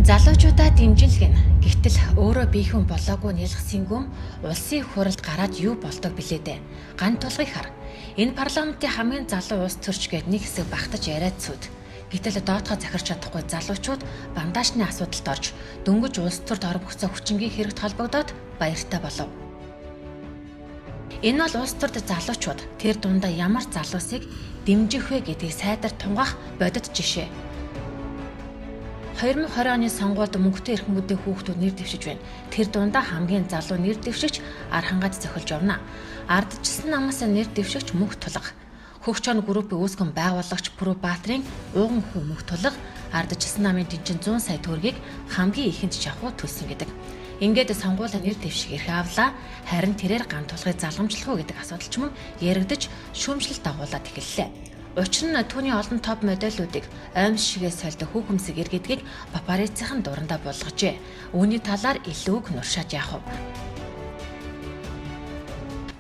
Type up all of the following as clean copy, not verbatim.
Залуучуудаа дэмжинлэг нь. Гэвтэл өөрөө бие хүн болоогүй нялхсын гүм улсын хуралд гараад юу болдог билээ дээ. Ган тулгыг хар. Энэ парламентын хамгийн залуу улс төрч гээд нэг хэсэг багтаж яриад сүд. Гэтэл доотхоо захирч чадахгүй залуучууд бандажны асуудалд орж дөнгөж улс төрд орбогцоо хүчингийн хэрэгт холбогдоод баяртай болов. Энэ бол улс төрд залуучууд тэр дундаа ямар залуусыг дэмжих вэ гэдгийг сайдар тунгаах бодит жишээ. 2020 оны сонгуульд мөнгөтэй эрхмүүдийн хүүхдүүд нэр дэвшиж байна. Тэр дундаа хамгийн залуу нэр дэвшигч Архангад зохилж орно. Ардчилсан намаас нэр дэвшигч Мөнх Тулга. Хөгчөн группийн үүсгэн байгуулагч Пүрэв Баатрин ууган хүү Мөнх Тулга ардчилсан намын тэнцэн 100 сая төгрөгийг хамгийн ихэнд шахуу төлсөн гэдэг. Ингээд сонгуулийн нэр дэвшиг эрх авлаа. Харин тэрээр ган тулгыг залгамжлах уу гэдэг асуудал ч мөн яригдж шүүмжлэлт дагуулад эхэллээ. Учир нь түүний олон топ модельүүдийг аимшигээс сольдог хүүхэмсэг иргэдгийг папараццийн дурандаа болгожээ. Үүний талаар илүү их нуршаад яах вэ?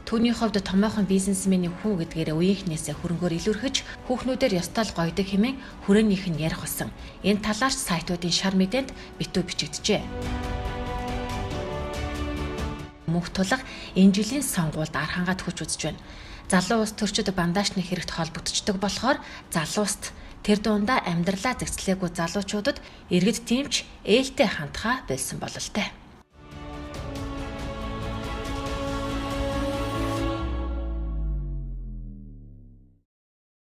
Түүний хувьд томоохон бизнесменийн хүү гэдгээр үеийнхнээсээ хөрөнгөөр илүүрхэж хүүхнүүдээр ёстой л гойдог хэмээн хүрээнийх нь ярих болсон. Энэ талаарч сайтуудын шар мэдээнд битүү бичигджээ. Мөнх Тулга энэ жилийн сонгуульд Архангад хүч үзэж байна. Залуу улс төрчид бандажны хэрэгт холбогдчихдог болохоор залууст тэр дундаа амьдралаа зэгцлээгүй залуучуудад иргэд тэмч ээлтэй хандхаа болсон бололтой.